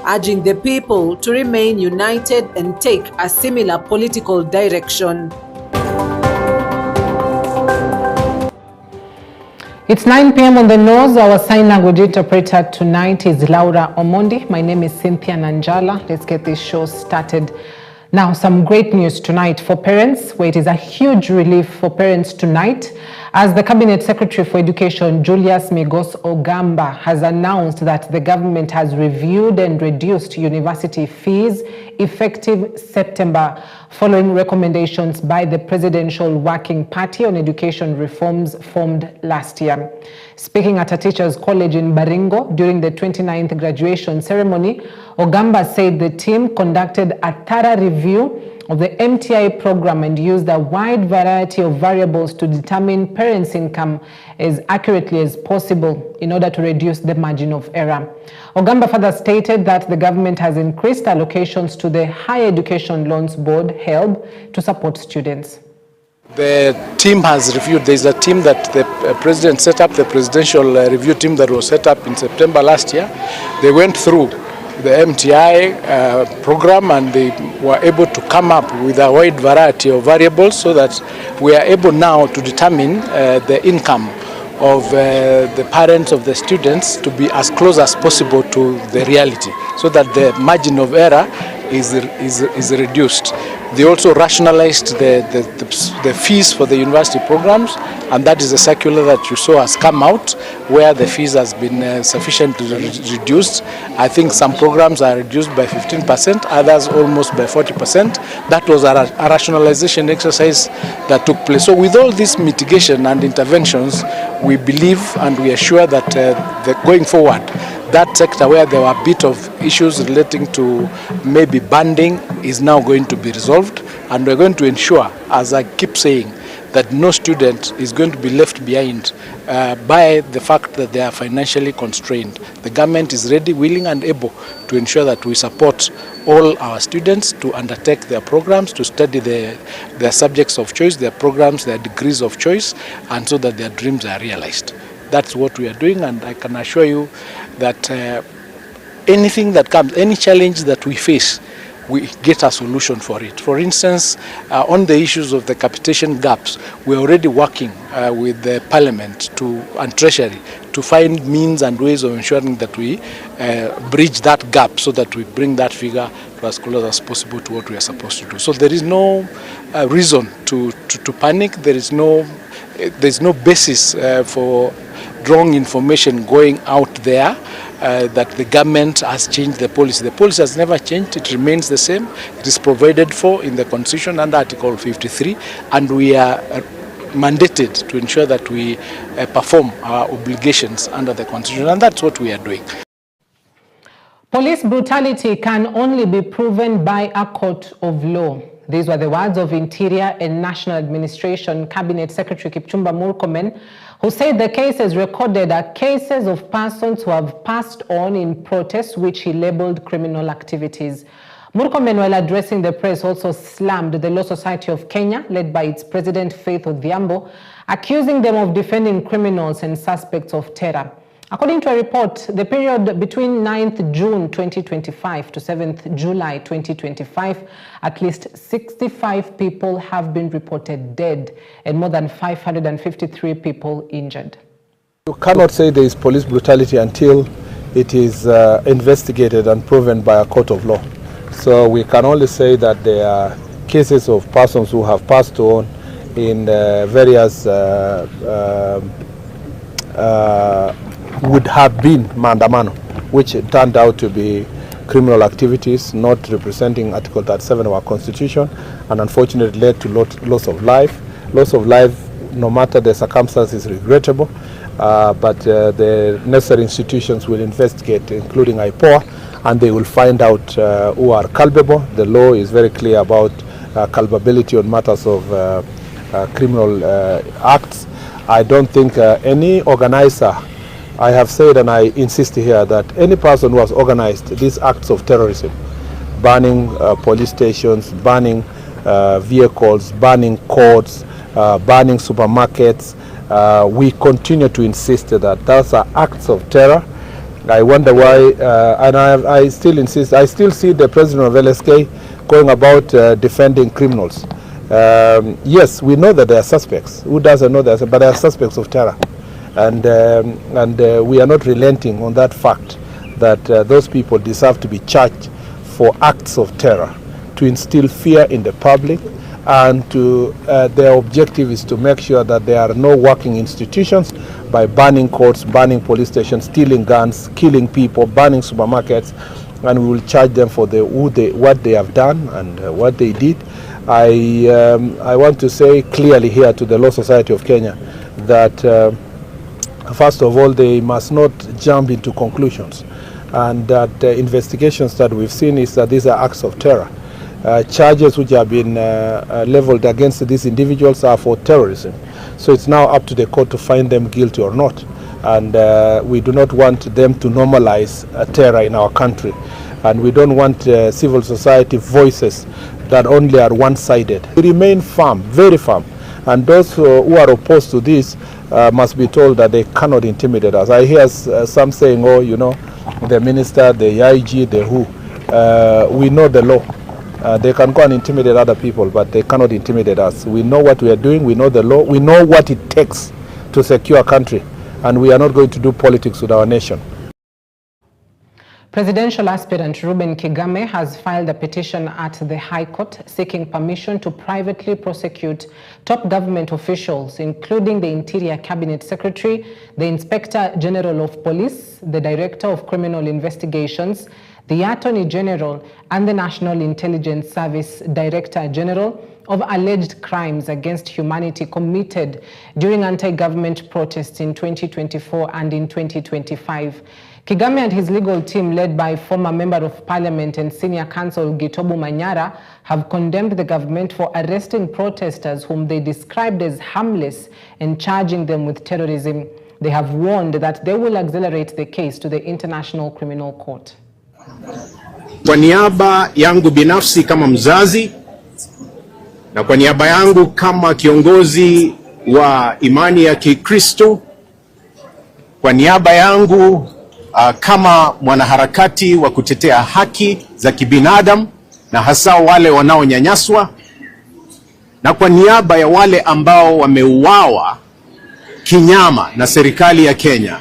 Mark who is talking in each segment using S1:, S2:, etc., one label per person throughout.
S1: urging the people to remain united and take a similar political direction.
S2: It's 9 p.m. on the nose. Our sign language interpreter tonight is Laura Omondi. My name is Cynthia Nanjala. Let's get this show started. Now, some great news tonight for parents, where it is a huge relief for parents tonight, as the Cabinet Secretary for Education, Julius Migos Ogamba, has announced that the government has reviewed and reduced university fees effective September, following recommendations by the Presidential Working Party on Education reforms formed last year. Speaking at a teachers' college in Baringo during the 29th graduation ceremony, Ogamba said the team conducted a thorough review of the MTI program and used a wide variety of variables to determine parents' income as accurately as possible in order to reduce the margin of error. Ogamba further stated that the government has increased allocations to the Higher Education Loans Board, HELB, to support students.
S3: The team has reviewed. There is a team that the president set up, the presidential review team that was set up in September last year. They went through the MTI program and they were able to come up with a wide variety of variables so that we are able now to determine the income of the parents of the students to be as close as possible to the reality, so that the margin of error is reduced. They also rationalized the fees for the university programs, and that is a circular that you saw has come out where the fees has been sufficiently reduced. I think some programs are reduced by 15%, others almost by 40%. That was a rationalization exercise that took place. So with all this mitigation and interventions, we believe and we are sure that going forward, that sector where there were a bit of issues relating to maybe banding is now going to be resolved, and we're going to ensure, as I keep saying, that no student is going to be left behind by the fact that they are financially constrained. The government is ready, willing and able to ensure that we support all our students to undertake their programs, to study their subjects of choice, their programs, their degrees of choice, and so that their dreams are realized. That's what we are doing, and I can assure you that anything that comes, any challenge that we face, we get a solution for it. For instance, on the issues of the capitation gaps, we're already working with the Parliament and Treasury to find means and ways of ensuring that we bridge that gap so that we bring that figure to as close as possible to what we are supposed to do. So there is no reason to panic. There is no basis for wrong information going out there that the government has changed the policy. The policy has never changed. It remains the same. It is provided for in the Constitution under Article 53, and we are mandated to ensure that we perform our obligations under the Constitution, and that's what we are doing.
S2: Police brutality can only be proven by a court of law. These were the words of Interior and National Administration Cabinet Secretary Kipchumba Murkomen, who said the cases recorded are cases of persons who have passed on in protests which he labeled criminal activities. Murkomen, while addressing the press, also slammed the Law Society of Kenya, led by its president Faith Odhiambo, accusing them of defending criminals and suspects of terror. According to a report, the period between 9th June 2025 to 7th July 2025, at least 65 people have been reported dead and more than 553 people injured.
S4: You cannot say there is police brutality until it is investigated and proven by a court of law. So we can only say that there are cases of persons who have passed on in various would have been mandamano, which turned out to be criminal activities not representing Article 37 of our Constitution, and unfortunately led to loss of life. Loss of life, no matter the circumstances, is regrettable, but the necessary institutions will investigate, including IPOA, and they will find out who are culpable. The law is very clear about culpability on matters of criminal acts. I don't think any organizer, I have said and I insist here that any person who has organized these acts of terrorism, burning police stations, burning vehicles, burning courts, burning supermarkets, we continue to insist that those are acts of terror. I wonder why, and I still insist, I still see the president of LSK going about defending criminals. Yes, we know that they are suspects. Who doesn't know that? But they are suspects of terror. And we are not relenting on that fact that those people deserve to be charged for acts of terror, to instill fear in the public, and to their objective is to make sure that there are no working institutions by banning courts, banning police stations, stealing guns, killing people, banning supermarkets, and we will charge them for what they have done and what they did. I want to say clearly here to the Law Society of Kenya that first of all, they must not jump into conclusions, and that the investigations that we've seen is that these are acts of terror. Charges which have been leveled against these individuals are for terrorism. So it's now up to the court to find them guilty or not. And we do not want them to normalize terror in our country. And we don't want civil society voices that only are one-sided. We remain firm, very firm. And those who are opposed to this must be told that they cannot intimidate us. I hear some saying, oh, you know, the minister, the IG, the who. We know the law. They can go and intimidate other people, but they cannot intimidate us. We know what we are doing, we know the law, we know what it takes to secure a country, and we are not going to do politics with our nation.
S2: Presidential aspirant Reuben Kigame has filed a petition at the High Court seeking permission to privately prosecute top government officials, including the Interior Cabinet Secretary, the Inspector General of Police, the Director of Criminal Investigations, the Attorney General, and the National Intelligence Service Director General of alleged crimes against humanity committed during anti-government protests in 2024 and in 2025. Kigame and his legal team, led by former Member of Parliament and Senior Counsel Gitobu Manyara, have condemned the government for arresting protesters whom they described as harmless and charging them with terrorism. They have warned that they will accelerate the case to the International Criminal Court.
S5: Kwa niaba yangu binafsi kama mzazi na kwa niaba yangu kama kiongozi wa imani ya Kikristo, kwa niaba yangu kama mwanaharakati wa kutetea haki za kibinadamu na hasa wale wanaonyanyaswa, na kwa niaba ya wale ambao wameuawa kinyama na serikali ya Kenya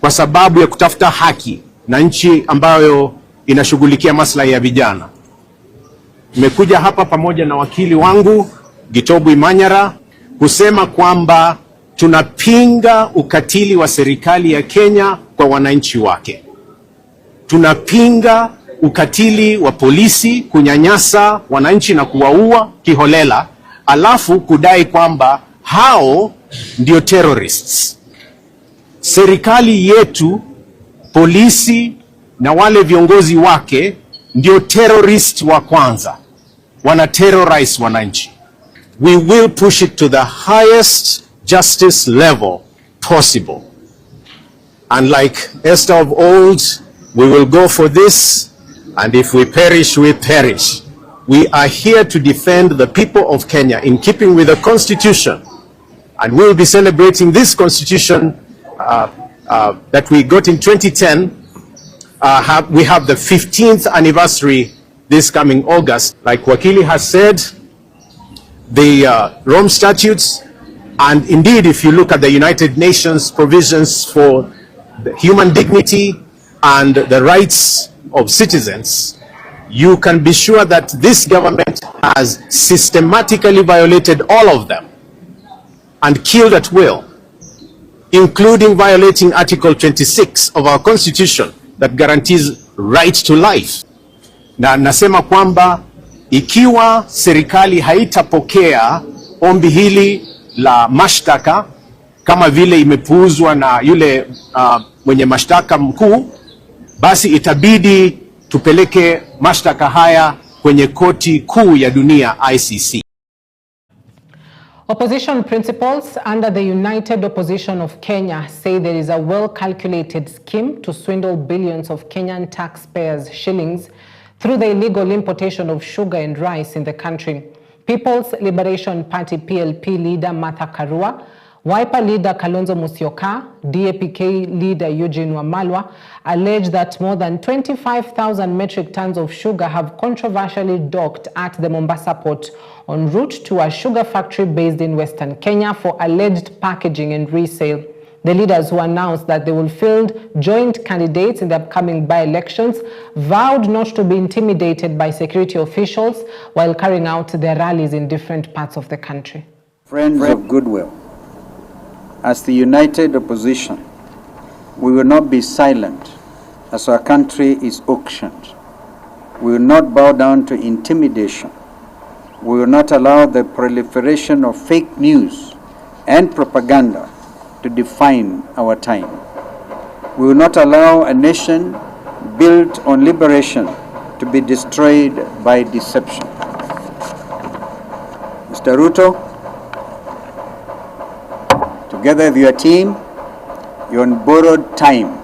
S5: kwa sababu ya kutafuta haki na nchi ambayo inashughulikia maslahi ya vijana, nimekuja hapa pamoja na wakili wangu Gitobu Manyara kusema kwamba tunapinga ukatili wa serikali ya Kenya kwa wananchi wake. Tunapinga ukatili wa polisi kunyanyasa wananchi na kuwaua kiholela, alafu kudai kwamba hao ndio terrorists. Serikali yetu, polisi na wale viongozi wake ndio terrorist wa kwanza. Wana terrorize wananchi. We will push it to the highest justice level possible. And like Esther of old, we will go for this, and if we perish, we perish. We are here to defend the people of Kenya in keeping with the Constitution, and we'll be celebrating this Constitution that we got in 2010. We have the 15th anniversary this coming August. Like Wakili has said, the Rome Statutes, and indeed if you look at the United Nations provisions for the human dignity and the rights of citizens, you can be sure that this government has systematically violated all of them and killed at will, including violating Article 26 of our Constitution that guarantees right to life. Na nasema kwamba ikiwa serikali haitapokea ombi hili la mashtaka kama vile imepuuzwa na yule mwenye mashtaka mkuu, basi itabidi tupeleke mashtaka haya kwenye koti kuu ya dunia ICC.
S2: Opposition principals under the United Opposition of Kenya say there is a well-calculated scheme to swindle billions of Kenyan taxpayers' shillings through the illegal importation of sugar and rice in the country. People's Liberation Party PLP leader Martha Karua Wiper leader Kalonzo Musyoka, DAP-K leader Eugene Wamalwa alleged that more than 25,000 metric tons of sugar have controversially docked at the Mombasa port en route to a sugar factory based in Western Kenya for alleged packaging and resale. The leaders, who announced that they will field joint candidates in the upcoming by-elections, vowed not to be intimidated by security officials while carrying out their rallies in different parts of the country.
S6: Friends of goodwill, as the united opposition, we will not be silent as our country is auctioned. We will not bow down to intimidation. We will not allow the proliferation of fake news and propaganda to define our time. We will not allow a nation built on liberation to be destroyed by deception. Mr. Ruto, together with your team, you're on borrowed time.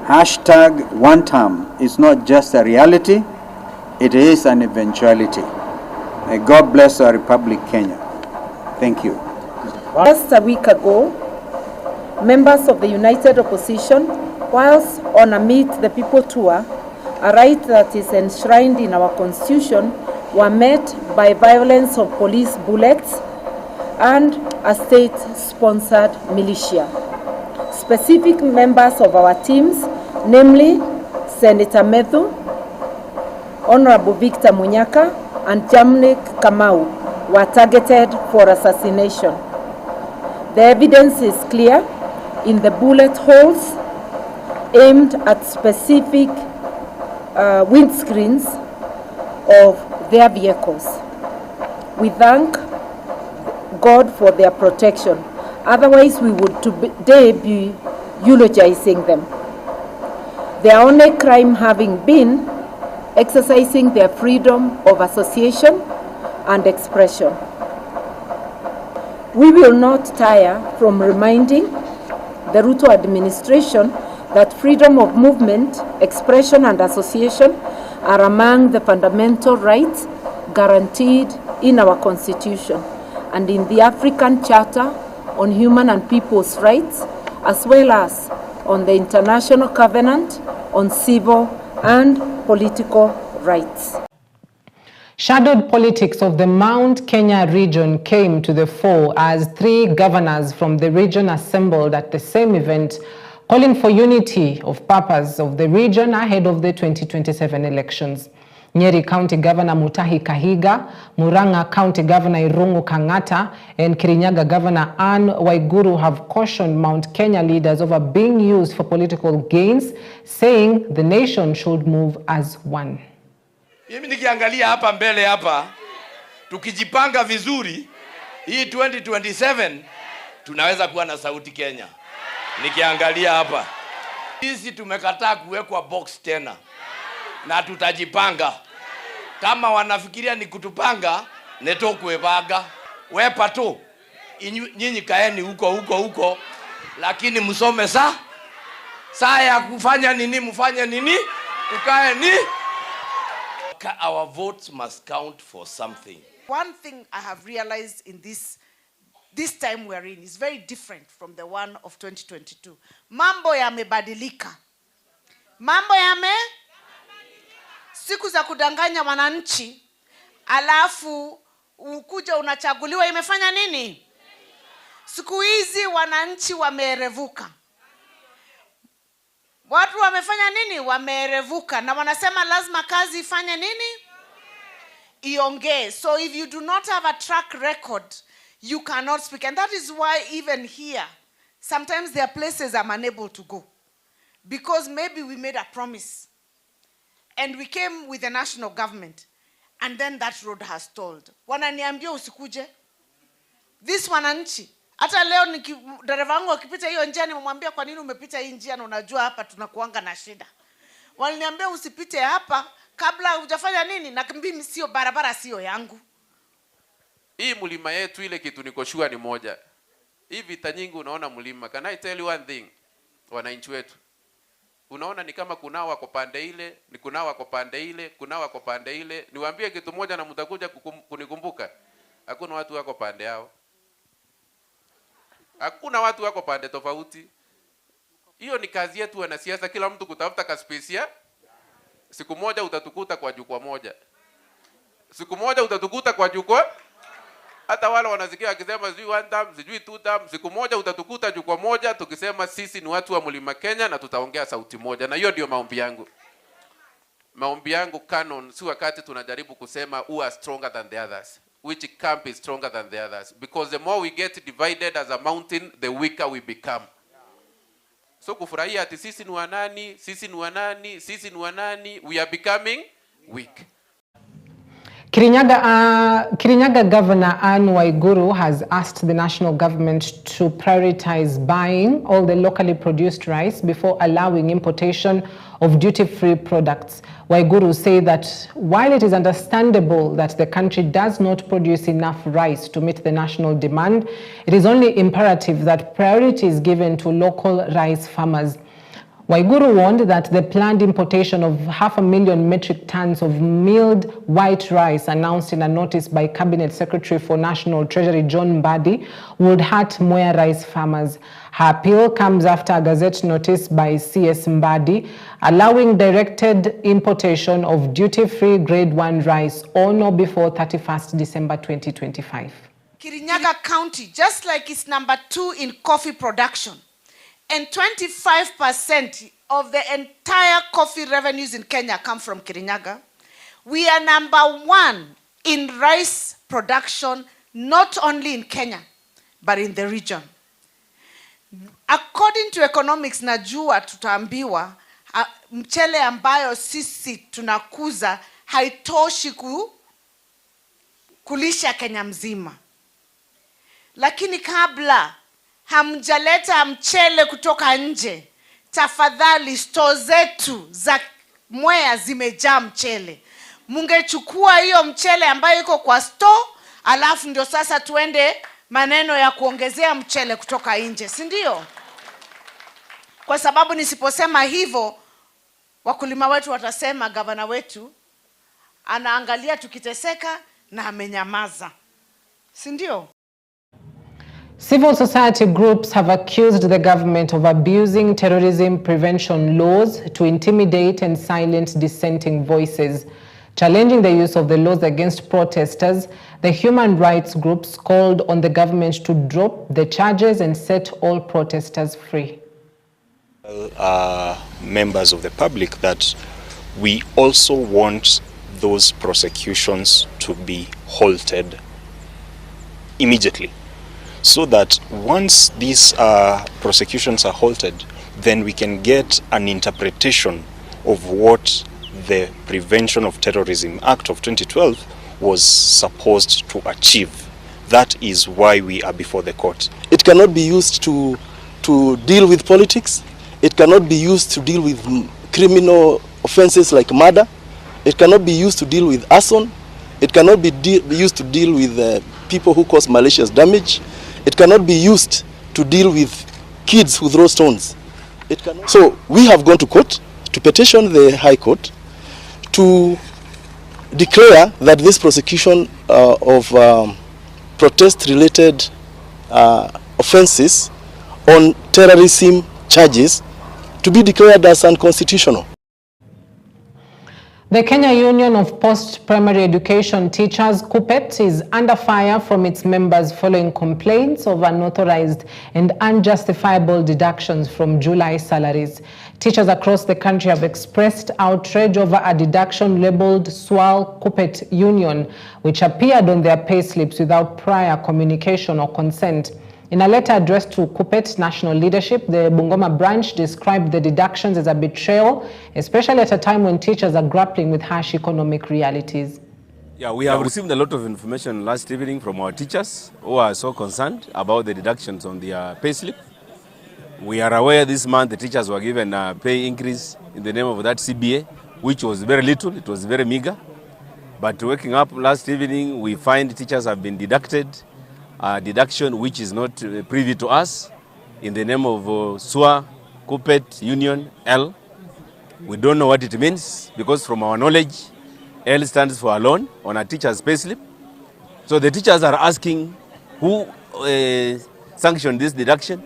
S6: Hashtag one term is not just a reality, it is an eventuality. May God bless our Republic, Kenya. Thank you.
S7: Just a week ago, members of the United Opposition, whilst on a Meet the People tour, a right that is enshrined in our Constitution, were met by violence of police bullets and a state-sponsored militia. Specific members of our teams, namely Senator Methu, Honorable Victor Munyaka, and Jamnik Kamau, were targeted for assassination. The evidence is clear in the bullet holes aimed at specific windscreens of their vehicles. We thank God for their protection. Otherwise, we would today be eulogizing them. Their only crime having been exercising their freedom of association and expression. We will not tire from reminding the Ruto administration that freedom of movement, expression, and association are among the fundamental rights guaranteed in our Constitution and in the African Charter on Human and People's Rights, as well as on the International Covenant on Civil and Political Rights.
S2: Shadowed politics of the Mount Kenya region came to the fore as 3 governors from the region assembled at the same event, calling for unity of purpose of the region ahead of the 2027 elections. Nyeri County Governor Mutahi Kahiga, Murang'a County Governor Irungu Kang'ata, and Kirinyaga Governor Anne Waiguru have cautioned Mount Kenya leaders over being used for political gains, saying the nation should move as one.
S8: Mimi nikiangalia hapa mbele hapa, tukijipanga vizuri, hii 2027 tunaweza kuwa na sauti Kenya. Nikiangalia hapa, sisi tumekataa kuwekwa box tena, na tutajipanga. Kama wanafikiria ni kutupanga, neto kuebaga. Wepa tu, nyinyi kaeni huko, lakini msome saa ya kufanya nini, mfanye nini, tukae ni. Our votes must count for something.
S9: One thing I have realized in this time we're in is very different from the one of 2022. Mambo yamebadilika. Siku za kudanganya wananchi, alafu ukuja unachaguliwa, imefanya nini? Siku hizi wananchi wameerevuka. Watu wamefanya nini? Wameerevuka. Na wanasema lazima kazi ifanye nini? Iongee. So if you do not have a track record, you cannot speak. And that is why even here, sometimes there are places I'm unable to go. Because maybe we made a promise. And we came with the national government. And then that road has stalled. Wananiambia usikuje. This wananchi. Hata leo dereva wangu akipita hiyo njia nimemwambia kwa nini umepita hii njia na unajua hapa tunakuanga na shida. Waliniambia usipite hapa kabla hujafanya nini, na mimi sio barabara sio yangu.
S10: Hii mlima yetu ile kitu nikoshua ni moja. Hii vita nyingi unaona mlima. Can I tell you one thing? Wananchi wetu. Unaona ni kama kuna wako pande ile, ni kuna wako pande ile, kuna wako pande ile. Niwaambie kitu moja na mtakuja kunikumbuka. Hakuna watu wako pande yao. Hakuna watu wako pande tofauti. Hiyo ni kazi yetu wanasiasa, kila mtu kutafuta kaspesi. Siku moja utatukuta kwa jukwaa moja. Siku moja utatukuta kwa jukwaa. Hata wale wanasikia akisema sijui 1 term, sijui 2 term, siku moja utatukuta jukwaa moja tukisema sisi ni watu wa Mlima Kenya na tutaongea sauti moja. Na hiyo ndio maombi yangu. Maombi yangu canon si wakati tunajaribu kusema who are stronger than the others. Which camp is stronger than the others? Because the more we get divided as a mountain, the weaker we become. So kufurahia ati sisi ni wanani, sisi ni wanani, sisi ni wanani, we are becoming weak.
S2: Kirinyaga Governor Anne Waiguru has asked the national government to prioritize buying all the locally produced rice before allowing importation of duty-free products. Waiguru say that while it is understandable that the country does not produce enough rice to meet the national demand, it is only imperative that priority is given to local rice farmers. Waiguru warned that the planned importation of 500,000 metric tons of milled white rice announced in a notice by Cabinet Secretary for National Treasury John Mbadi would hurt Mwea rice farmers. Her appeal comes after a Gazette notice by CS Mbadi allowing directed importation of duty-free grade 1 rice on or before 31st December 2025.
S9: Kirinyaga County, just like it's number 2 in coffee production, and 25% of the entire coffee revenues in Kenya come from Kirinyaga. We are number 1 in rice production, not only in Kenya, but in the region. According to economics, najua tutaambiwa mchele ambayo sisi tunakuza haitoshi kulisha Kenya mzima. Lakini kabla hamjaleta mchele kutoka nje, tafadhali store zetu za Mwea zimejaa mchele. Mungechukua hiyo mchele ambayo iko kwa store, alafu ndio sasa tuende maneno ya kuongezea mchele kutoka nje, si ndio? Kwa sababu nisiposema hivyo, wakulima wetu watasema gavana wetu anaangalia tukiteseka na amenyamaza, si ndio?
S2: Civil society groups have accused the government of abusing terrorism prevention laws to intimidate and silence dissenting voices. Challenging the use of the laws against protesters, the human rights groups called on the government to drop the charges and set all protesters free.
S11: Members of the public that we also want those prosecutions to be halted immediately, so that once these prosecutions are halted, then we can get an interpretation of what the Prevention of Terrorism Act of 2012 was supposed to achieve. That is why we are before the court.
S12: It cannot be used to deal with politics. It cannot be used to deal with criminal offenses like murder. It cannot be used to deal with arson. It cannot be used to deal with people who cause malicious damage. It cannot be used to deal with kids who throw stones. So we have gone to court to petition the High Court to declare that this prosecution of protest-related offenses on terrorism charges to be declared as unconstitutional.
S2: The Kenya Union of Post-Primary Education Teachers, KUPPET, is under fire from its members following complaints of unauthorized and unjustifiable deductions from July salaries. Teachers across the country have expressed outrage over a deduction labeled SWAL KUPPET Union, which appeared on their payslips without prior communication or consent. In a letter addressed to KUPPET national leadership, the Bungoma branch described the deductions as a betrayal, especially at a time when teachers are grappling with harsh economic realities.
S13: Yeah, we have received a lot of information last evening from our teachers who are so concerned about the deductions on their payslip. We are aware this month the teachers were given a pay increase in the name of that CBA, which was very little, it was very meager. But waking up last evening, we find teachers have been deducted a deduction which is not privy to us in the name of SWA KUPPET Union L. We don't know what it means because from our knowledge, L stands for alone on a teacher's payslip. So the teachers are asking who sanctioned this deduction?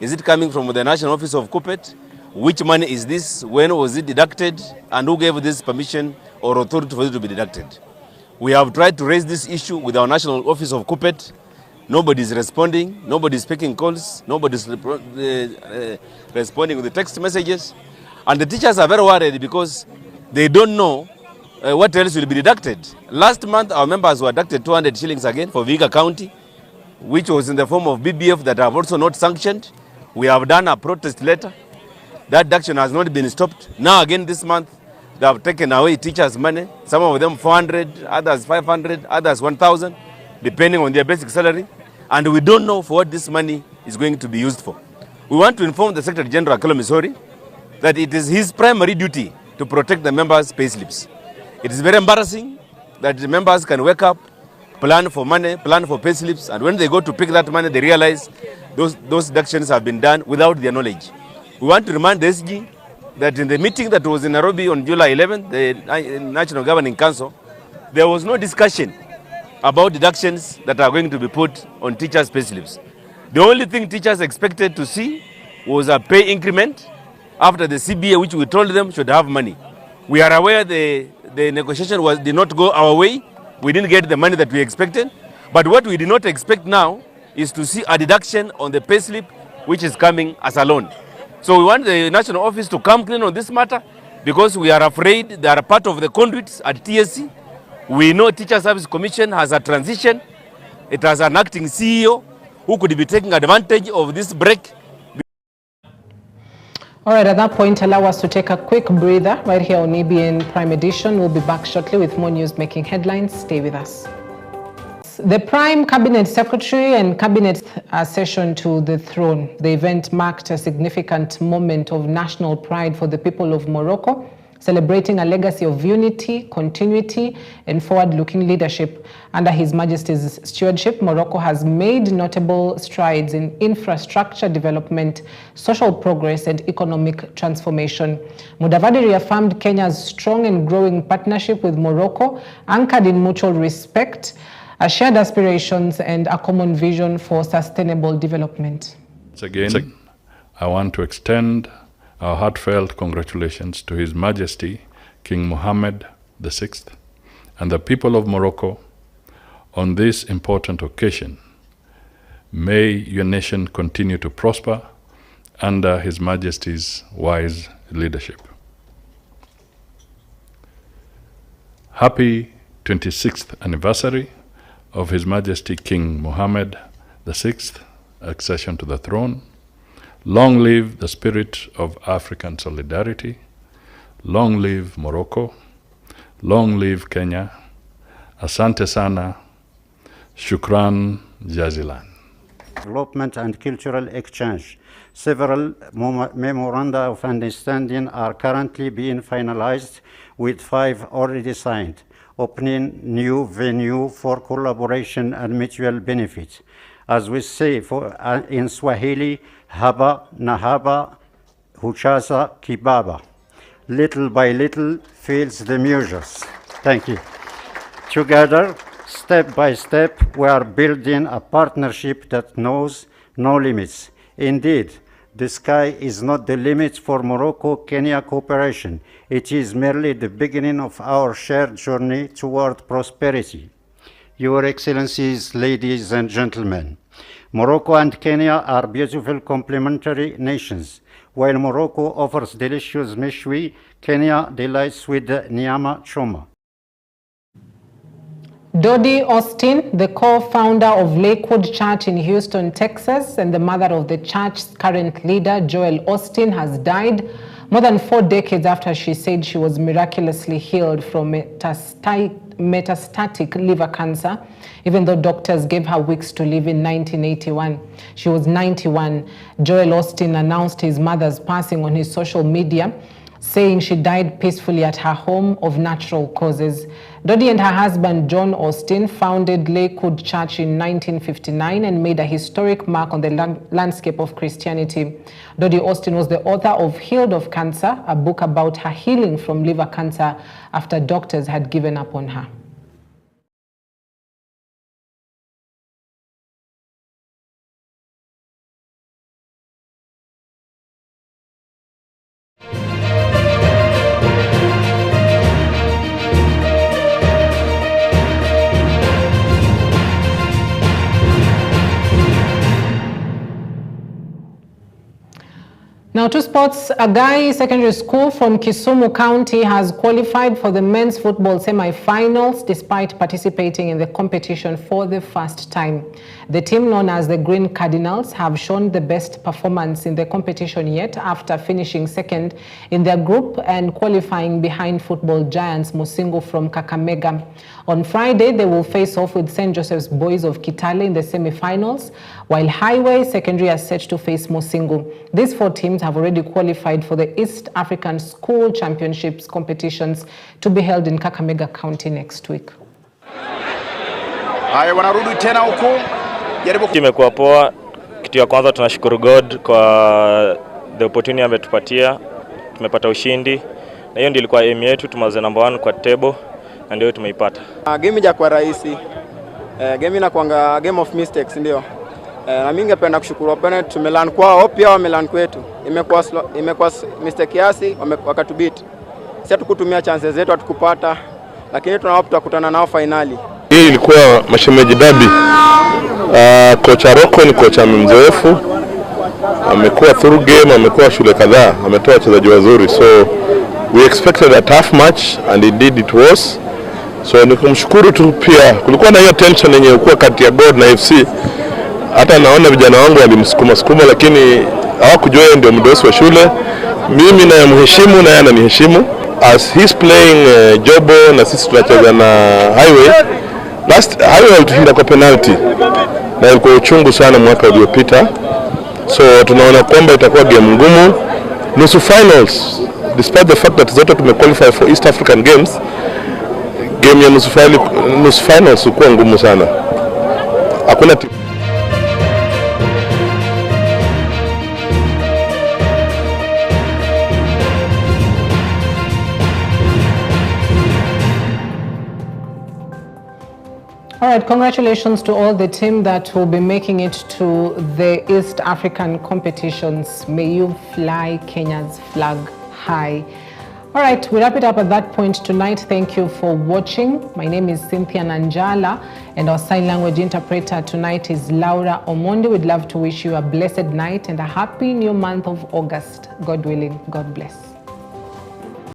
S13: Is it coming from the National Office of Corporate? Which money is this? When was it deducted? And who gave this permission or authority for it to be deducted? We have tried to raise this issue with our National Office of Corporate. Nobody is responding. Nobody is making calls. Nobody is responding with the text messages. And the teachers are very worried because they don't know what else will be deducted. Last month, our members were deducted 200 shillings again for Vihiga County, which was in the form of BBF that have also not sanctioned. We have done a protest letter. That deduction has not been stopped. Now again this month, they have taken away teachers' money. Some of them 400, others 500, others 1,000, depending on their basic salary. And we don't know for what this money is going to be used for. We want to inform the Secretary General, Akolo Misori, that it is his primary duty to protect the members' payslips. It is very embarrassing that the members can wake up, plan for money, plan for payslips, and when they go to pick that money, they realize those deductions have been done without their knowledge. We want to remind the SG that in the meeting that was in Nairobi on July 11th, the National Governing Council, there was no discussion about deductions that are going to be put on teachers' payslips. The only thing teachers expected to see was a pay increment after the CBA, which we told them should have money. We are aware the negotiation did not go our way. We didn't get the money that we expected. But what we did not expect now is to see a deduction on the payslip, which is coming as a loan. So we want the National Office to come clean on this matter because we are afraid they are part of the conduits at TSC. We know Teacher Service Commission has a transition. It has an acting CEO who could be taking advantage of this break.
S2: All right, at that point, allow us to take a quick breather right here on EBN Prime Edition. We'll be back shortly with more news making headlines. Stay with us. The Prime Cabinet Secretary and Cabinet accession to the throne. The event marked a significant moment of national pride for the people of Morocco, celebrating a legacy of unity, continuity, and forward-looking leadership. Under His Majesty's stewardship, Morocco has made notable strides in infrastructure development, social progress, and economic transformation. Mudavadi reaffirmed Kenya's strong and growing partnership with Morocco, anchored in mutual respect, shared aspirations, and a common vision for sustainable development.
S14: Again, I want to extend our heartfelt congratulations to His Majesty King Mohammed VI and the people of Morocco on this important occasion. May your nation continue to prosper under His Majesty's wise leadership. Happy 26th anniversary of His Majesty King Mohammed VI accession to the throne. Long live the spirit of African solidarity. Long live Morocco. Long live Kenya. Asante sana. Shukran jazilan.
S15: Development and cultural exchange. Several memoranda of understanding are currently being finalized, with 5 already signed, opening new venue for collaboration and mutual benefit. As we say in Swahili, haba na haba huchasa kibaba. Little by little fills the measures. Thank you. Together, step by step, we are building a partnership that knows no limits. Indeed, the sky is not the limit for Morocco-Kenya cooperation. It is merely the beginning of our shared journey toward prosperity. Your Excellencies, ladies and gentlemen, Morocco and Kenya are beautiful complementary nations. While Morocco offers delicious meshwi, Kenya delights with the nyama choma.
S2: Dodie Austin, the co-founder of Lakewood Church in Houston, Texas, and the mother of the church's current leader, Joel Austin, has died more than 4 decades after she said she was miraculously healed from metastatic liver cancer, even though doctors gave her weeks to live in 1981. She was 91. Joel Austin announced his mother's passing on his social media, saying she died peacefully at her home of natural causes. Dodie and her husband, John Austin, founded Lakewood Church in 1959 and made a historic mark on the landscape of Christianity. Dodie Austin was the author of Healed of Cancer, a book about her healing from liver cancer after doctors had given up on her. Now to sports, Agai Secondary School from Kisumu County has qualified for the men's football semi-finals despite participating in the competition for the first time. The team known as the Green Cardinals have shown the best performance in the competition yet after finishing second in their group and qualifying behind football giants Musingu from Kakamega. On Friday, they will face off with St. Joseph's Boys of Kitale in the semi-finals, while Highway Secondary are set to face Musingu. These 4 teams have already qualified for the East African School Championships competitions to be held in Kakamega County next week.
S16: Haya, wanarudi tena huku.
S17: Imekuwa poa. Kitu ya kwanza tunashukuru God kwa the opportunity ametupatia. Tumepata ushindi. Na hiyo ndio ilikuwa aim yetu, tumaze number 1 kwa table na ndio tumeipata.
S18: Game ijakuwa rahisi. Game inakuanga game of mistakes ndio. Na mimi ningependa kushukuru opponent, tumelearn kwao pia wamelearn kwetu. Imekuwa mistake kiasi wakatubeat. Sisi tukutumia chances zetu atukupata, lakini tunahope tutakutana nao finali.
S19: Hii ilikuwa mashemeji derby. Kocha Rocco ni kocha mzoefu. Amekuwa through game, amekuwa shule kadhaa, ametoa wachezaji wazuri. So we expected a tough match and indeed it was. So nikumshukuru tu pia. Kulikuwa na hiyo tension yenye ilikuwa kati ya God na FC. Hata naona vijana wangu walimsukuma lakini hawakujua yeye ndio mdosi wa shule. Mimi na mheshimu na yeye ananiheshimu. As he's playing Jobo na sisi tunacheza na Highway. Highway walitushinda kwa penalty. Na ilikuwa uchungu sana mwaka uliopita. So tunaona kwamba itakuwa game ngumu. Nusu finals, despite the fact that zote tumequalify for East African Games, game ya nusu finals ilikuwa ngumu sana. Hakuna
S2: All right, congratulations to all the team that will be making it to the East African competitions. May you fly Kenya's flag high. All right, we wrap it up at that point tonight. Thank you for watching. My name is Cynthia Nanjala, and our sign language interpreter tonight is Laura Omondi. We'd love to wish you a blessed night and a happy new month of August. God willing, God bless.